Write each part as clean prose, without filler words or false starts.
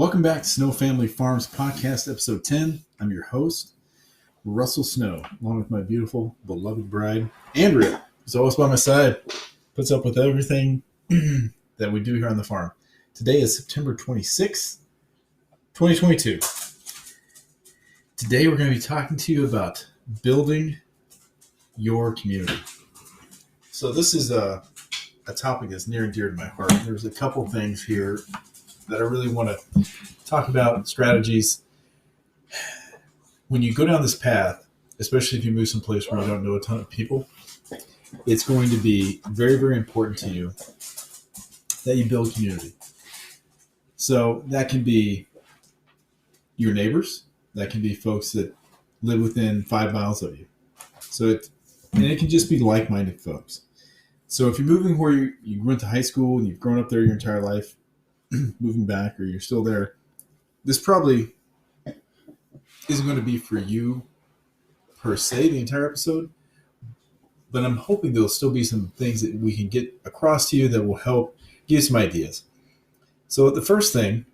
Welcome back to Snow Family Farms Podcast, Episode 10. I'm your host, Russell Snow, along with my beautiful, beloved bride, Andrea, who's always by my side, puts up with everything that we do here on the farm. Today is September 26th, 2022. Today we're going to be talking to you about building your community. So this is a topic that's near and dear to my heart. There's a couple things here that I really want to talk about, strategies. When you go down this path, especially if you move someplace where you don't know a ton of people, it's going to be very, very important to you that you build community. So that can be your neighbors. That can be folks that live within 5 miles of you. And it can just be like-minded folks. So if you're moving where you went to high school and you've grown up there your entire life, moving back, or you're still there, this probably isn't going to be for you per se the entire episode, but I'm hoping there'll still be some things that we can get across to you that will help give you some ideas. So the first thing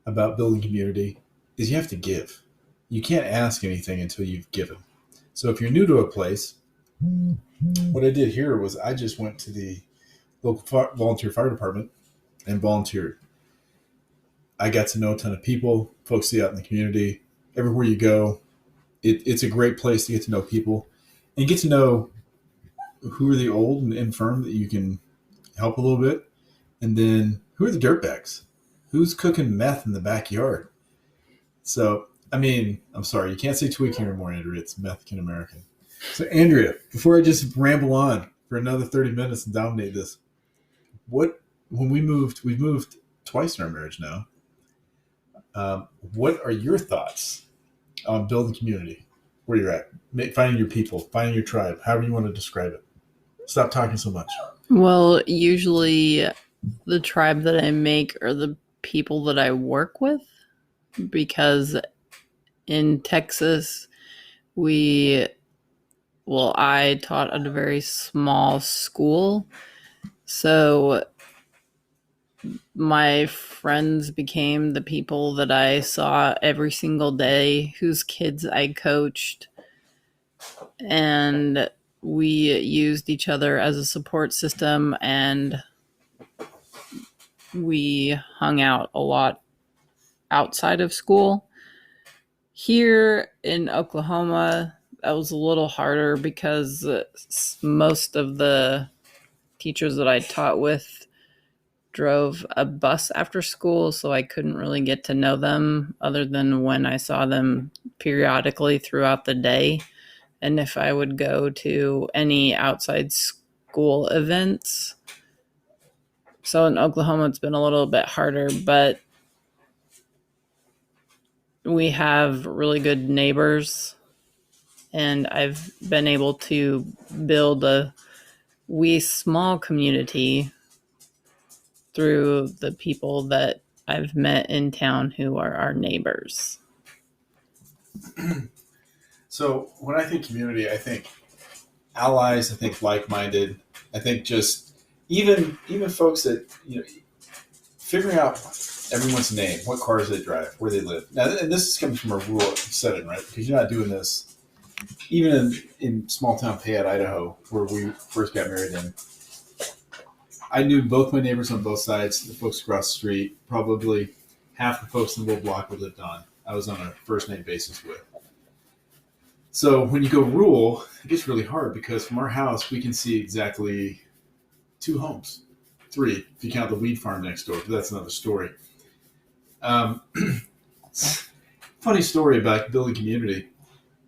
about building community is you have to give. You can't ask anything until you've given. So if you're new to a place, what I did here was I just went to the local volunteer fire department and volunteered. I got to know a ton of people, folks see out in the community. Everywhere you go, it's a great place to get to know people and get to know who are the old and infirm that you can help a little bit. And then who are the dirtbags? Who's cooking meth in the backyard? So, I'm sorry, you can't say tweaking anymore, Andrea. It's Mexican American. So, Andrea, before I just ramble on for another 30 minutes and dominate this, when we've moved twice in our marriage now. What are your thoughts on building community? Where you're at, finding your people, finding your tribe, however you want to describe it. Stop talking so much. Well, usually the tribe that I make are the people that I work with, because in Texas, I taught at a very small school. So my friends became the people that I saw every single day, whose kids I coached, and we used each other as a support system, and we hung out a lot outside of school. Here in Oklahoma, that was a little harder because most of the teachers that I taught with drove a bus after school, so I couldn't really get to know them other than when I saw them periodically throughout the day. And if I would go to any outside school events. So in Oklahoma, it's been a little bit harder, but we have really good neighbors, and I've been able to build a wee small community through the people that I've met in town who are our neighbors. So when I think community, I think allies, I think like-minded, I think just even folks that, figuring out everyone's name, what cars they drive, where they live. Now, and this is coming from a rural setting, right? Because you're not doing this even in small town Payette, Idaho, where we first got married in. I knew both my neighbors on both sides, the folks across the street, probably half the folks in the little block we lived on, I was on a first name basis with. So when you go rural, it gets really hard because from our house, we can see exactly 2 homes, 3, if you count the weed farm next door, but that's another story. Funny story about building community.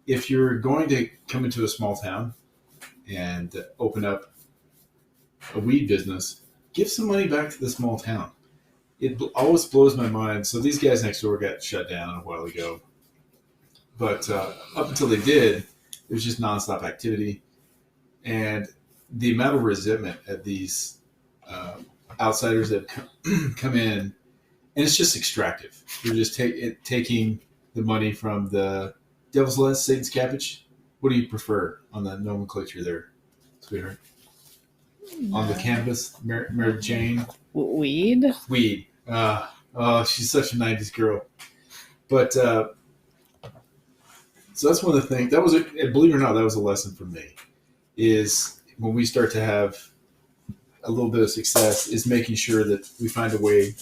If you're going to come into a small town and open up a weed business, give some money back to the small town. It always blows my mind. So these guys next door got shut down a while ago. But up until they did, it was just nonstop activity. And the amount of resentment at these outsiders that come in, and it's just extractive. You're just taking the money from the devil's lettuce, Satan's cabbage. What do you prefer on the nomenclature there, sweetheart? On the canvas, Mary Jane? Weed? Weed. Oh, she's such a 90s girl. But so that's one of the things that was, believe it or not, that was a lesson for me. Is when we start to have a little bit of success, is making sure that we find a way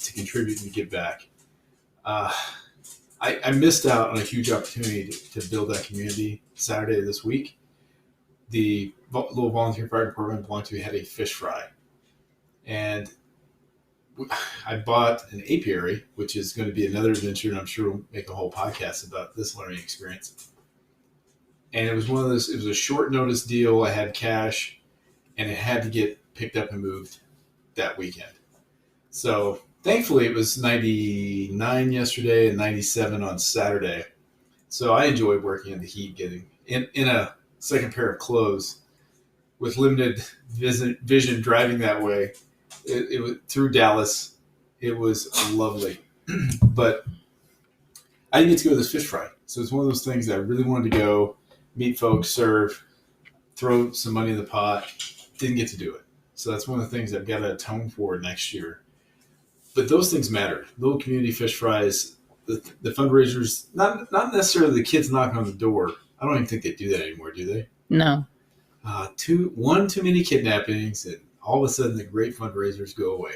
to contribute and give back. Uh, I missed out on a huge opportunity to build that community Saturday of this week. The little volunteer fire department I belonged to had a fish fry. And I bought an apiary, which is going to be another adventure, and I'm sure we'll make a whole podcast about this learning experience. And it was one of those, it was a short notice deal. I had cash, and it had to get picked up and moved that weekend. So thankfully, it was 99 yesterday and 97 on Saturday. So I enjoyed working in the heat, getting in a second pair of clothes with limited vision driving that way. It was through Dallas. It was lovely, but I didn't get to go to this fish fry. So it's one of those things that I really wanted to go, meet folks, serve, throw some money in the pot. Didn't get to do it. So that's one of the things I've got to atone for next year. But those things matter. Little community fish fries, the fundraisers, not necessarily the kids knocking on the door. I don't even think they do that anymore, do they? No. One too many kidnappings, and all of a sudden the great fundraisers go away.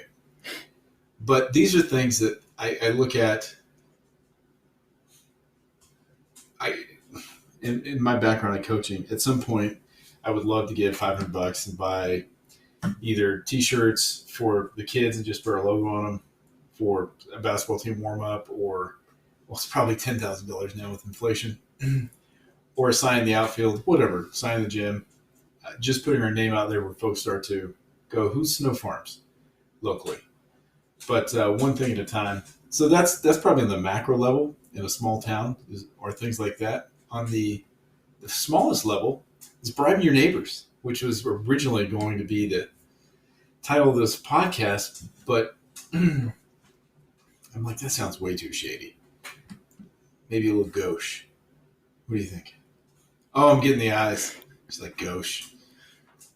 But these are things that I look at. In my background in coaching, at some point, I would love to give $500 and buy either T-shirts for the kids and just put our logo on them for a basketball team warm up, or well, it's probably $10,000 now with inflation, or a sign in the outfield, whatever, sign in the gym. Just putting our name out there where folks start to go, who's Snow Farms locally? But one thing at a time. So that's probably on the macro level in a small town, or things like that. On the smallest level is bribing your neighbors, which was originally going to be the title of this podcast, but I'm like, that sounds way too shady. Maybe a little gauche. What do you think? Oh, I'm getting the eyes. It's like gauche.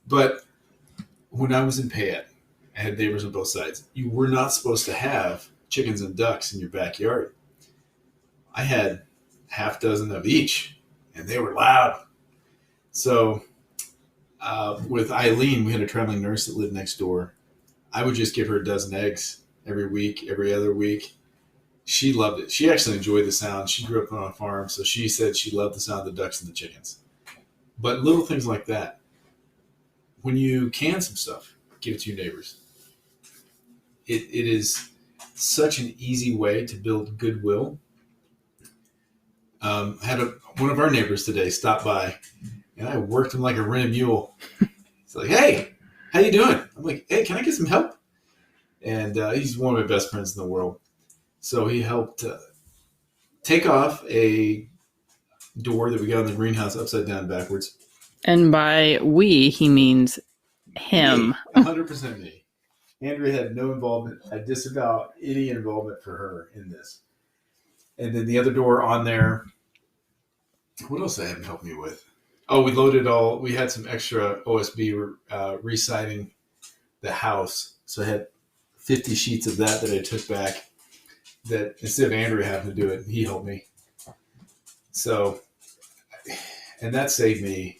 But when I was in Payette, I had neighbors on both sides. You were not supposed to have chickens and ducks in your backyard. I had half dozen of each, and they were loud. So with Eileen, we had a traveling nurse that lived next door. I would just give her a dozen eggs every week, every other week. She loved it. She actually enjoyed the sound. She grew up on a farm, so she said she loved the sound of the ducks and the chickens. But little things like that. When you can some stuff, give it to your neighbors. It is such an easy way to build goodwill. I had one of our neighbors today stop by, and I worked him like a rented mule. He's like, "Hey, how you doing?" I'm like, "Hey, can I get some help?" And he's one of my best friends in the world. So he helped take off a door that we got in the greenhouse upside down backwards. And by we, he means him. 100% me. Andrea had no involvement. I disavow any involvement for her in this. And then the other door on there, what else they haven't helped me with? Oh, we loaded we had some extra OSB re-siding the house. So I had 50 sheets of that I took back, that instead of Andrea having to do it, he helped me. So, and that saved me,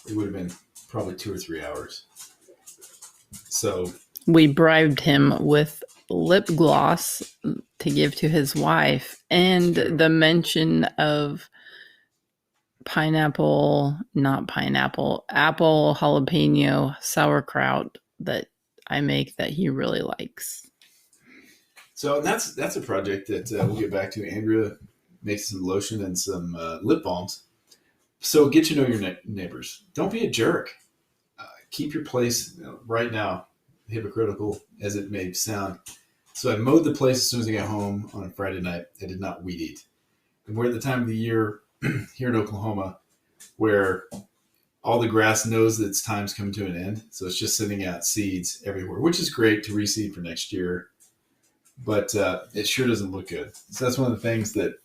it would have been probably 2 or 3 hours. So we bribed him with lip gloss to give to his wife, and the mention of apple jalapeno sauerkraut that I make that he really likes. So that's a project that we'll get back to. Andrea makes some lotion and some lip balms. So get to know your neighbors. Don't be a jerk. Keep your place right now, hypocritical as it may sound. So I mowed the place as soon as I got home on a Friday night. I did not weed eat. And we're at the time of the year here in Oklahoma where all the grass knows that its time's coming to an end. So it's just sending out seeds everywhere, which is great to reseed for next year. But it sure doesn't look good. So that's one of the things that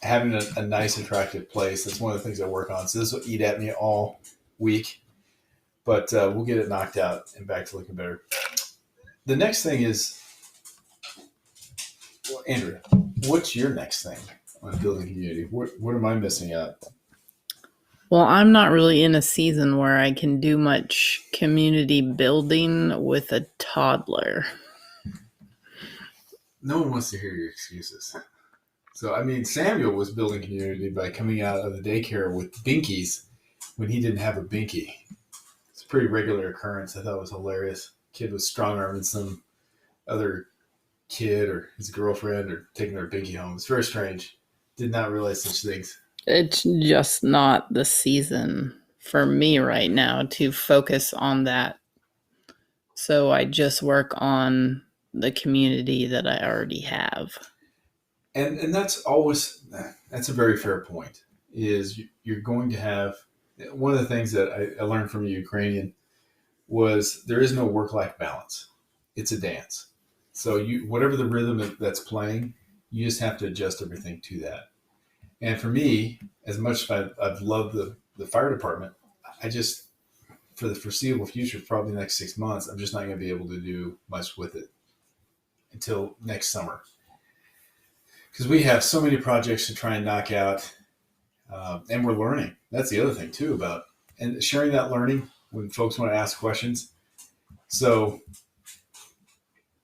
having a nice, attractive place, that's one of the things I work on. So this will eat at me all week. But we'll get it knocked out and back to looking better. The next thing is Well, Andrea, what's your next thing on building community? What am I missing out? Well, I'm not really in a season where I can do much community building with a toddler. No one wants to hear your excuses. So, I mean, Samuel was building community by coming out of the daycare with binkies when he didn't have a binky. It's a pretty regular occurrence. I thought it was hilarious. Kid was strong arming some other kid or his girlfriend or taking their binky home. It's very strange. Did not realize such things. It's just not the season for me right now to focus on that. So I just work on the community that I already have. And that's a very fair point. Is you're going to have one of the things that I learned from a Ukrainian was there is no work life balance. It's a dance. So you whatever the rhythm that's playing, you just have to adjust everything to that. And for me, as much as I've loved the fire department, I just for the foreseeable future, probably the next 6 months, I'm just not going to be able to do much with it until next summer because we have so many projects to try and knock out, and we're learning. That's the other thing too about and sharing that learning when folks want to ask questions. So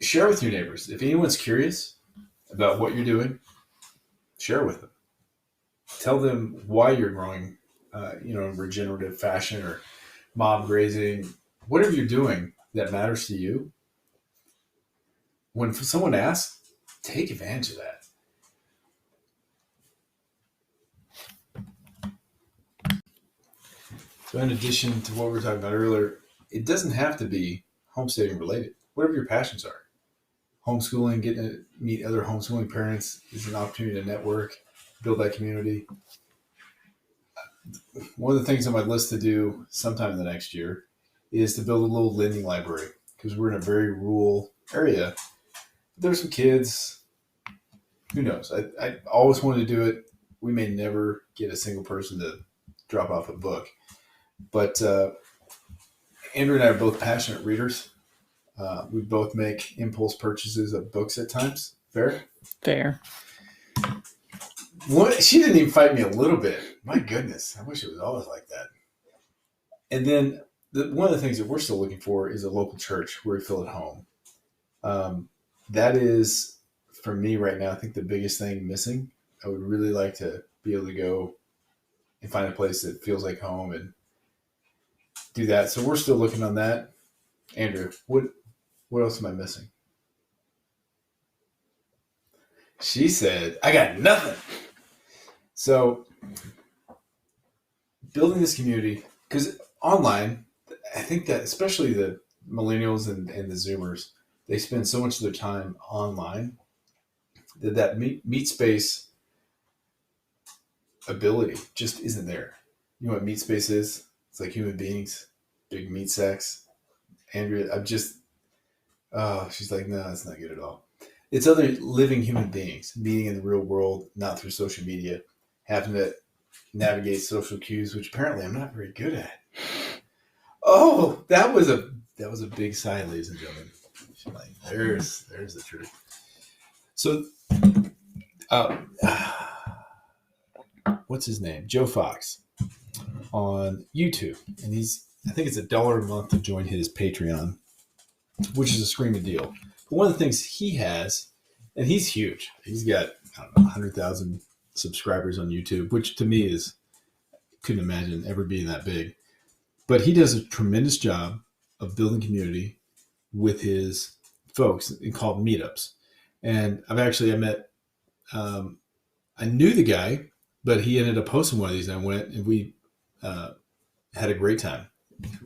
share with your neighbors if anyone's curious about what you're doing. Share with them. Tell them why you're growing, in regenerative fashion or mob grazing, whatever you're doing that matters to you. When someone asks, take advantage of that. So, in addition to what we were talking about earlier, it doesn't have to be homesteading related. Whatever your passions are, homeschooling, getting to meet other homeschooling parents is an opportunity to network, build that community. One of the things on my list to do sometime in the next year is to build a little lending library because we're in a very rural area. There's some kids. Who knows? I always wanted to do it. We may never get a single person to drop off a book, but Andrew and I are both passionate readers. We both make impulse purchases of books at times. Fair? Fair. She didn't even fight me a little bit. My goodness, I wish it was always like that. And then one of the things that we're still looking for is a local church where we feel at home. That is, for me right now, I think the biggest thing missing. I would really like to be able to go and find a place that feels like home and do that. So we're still looking on that. Andrew, what else am I missing? She said, I got nothing. So building this community, because online, I think that especially the millennials and the Zoomers, they spend so much of their time online that meet space ability just isn't there. You know what meat space is? It's like human beings, big meat sacks. Andrea, she's like, no, that's not good at all. It's other living human beings meeting in the real world, not through social media, having to navigate social cues, which apparently I'm not very good at. Oh, that was a big sigh, ladies and gentlemen. She's like, there's the truth. So, what's his name? Joe Fox on YouTube, and I think it's $1 a month to join his Patreon, which is a screaming deal. But one of the things he has, and he's huge. He's got 100,000 subscribers on YouTube, which to me couldn't imagine ever being that big. But he does a tremendous job of building community with his folks called meetups. And I met, I knew the guy, but he ended up hosting one of these. And I went and we had a great time.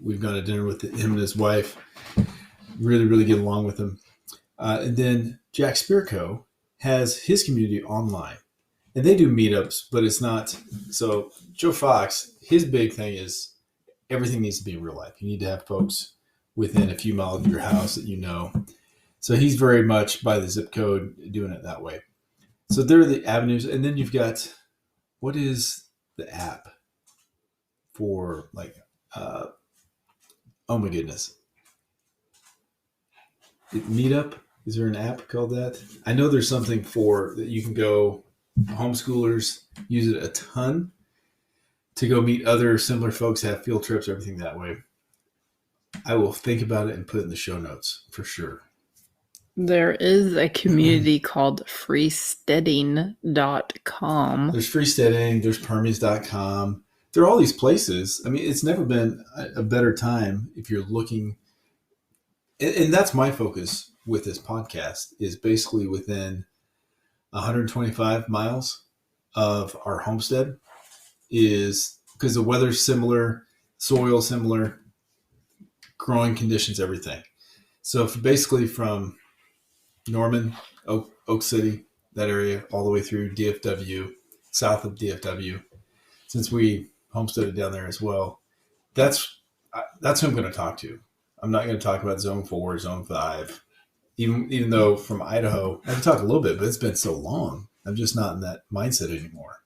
We've gone to dinner with him and his wife, really, really get along with him. And then Jack Spirko has his community online. And they do meetups, but it's not. So Joe Fox, his big thing is everything needs to be in real life. You need to have folks within a few miles of your house that you know. So he's very much by the zip code doing it that way. So there are the avenues. And then you've got, what is the app for oh my goodness. Meetup? Is there an app called that? I know there's something for that you can go. Homeschoolers use it a ton to go meet other similar folks, have field trips, everything that way. I will think about it and put it in the show notes for sure. There is a community called freesteading.com. There's freesteading, there's permies.com. There are all these places. I mean, it's never been a better time if you're looking. And that's my focus with this podcast is basically within 125 miles of our homestead is because the weather's similar, soil similar, growing conditions, everything. So basically from Norman, Oak City, that area, all the way through DFW, south of DFW, since we homesteaded down there as well, that's who I'm going to talk to. I'm not going to talk about Zone 4, Zone 5, even though from Idaho, I can talk a little bit, but it's been so long. I'm just not in that mindset anymore.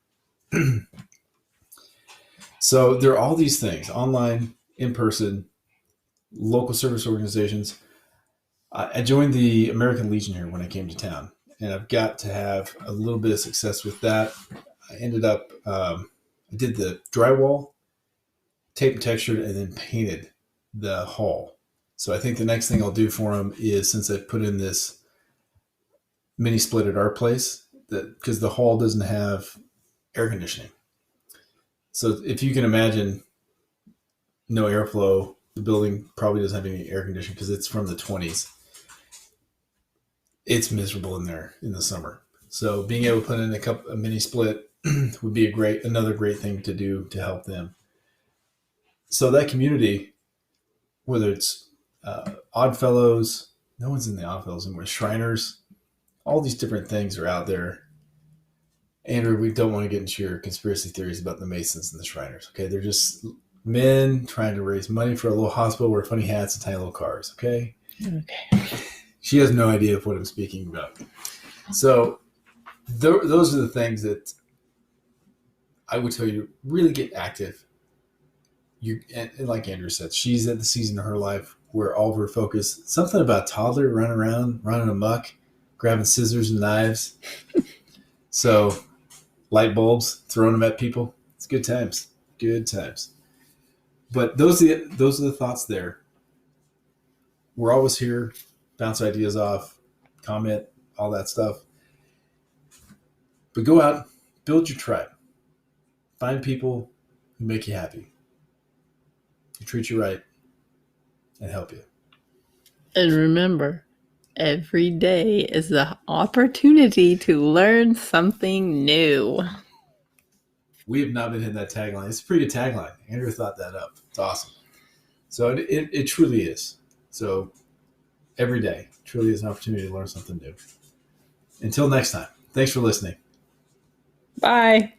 So there are all these things, online, in person, local service organizations. I joined the American Legion here when I came to town, and I've got to have a little bit of success with that. I ended up, I did the drywall, tape and textured, and then painted the hall. So I think the next thing I'll do for them is, since I put in this mini split at our place, that because the hall doesn't have air conditioning. So if you can imagine no airflow, the building probably doesn't have any air conditioning because it's from the 20s. It's miserable in there in the summer. So being able to put in a mini split would be another great thing to do to help them. So that community, whether it's Oddfellows, no one's in the Oddfellows anymore, Shriners, all these different things are out there. Andrew, we don't want to get into your conspiracy theories about the Masons and the Shriners. Okay, they're just men trying to raise money for a little hospital, wear funny hats and tiny little cars. Okay. She has no idea of what I'm speaking about. So those are the things that I would tell you, really get active. And like Andrew said, she's at the season of her life where all of her focus, something about toddler running around, running amok, grabbing scissors and knives. So light bulbs, throwing them at people. It's good times. Good times. But those are the thoughts there. We're always here, bounce ideas off, comment, all that stuff. But go out, build your tribe. Find people who make you happy, who treat you right, and help you. And remember, every day is the opportunity to learn something new. We have not been hitting that tagline. It's a pretty good tagline. Andrew thought that up. It's awesome. So it truly is. So every day truly is an opportunity to learn something new. Until next time, thanks for listening. Bye.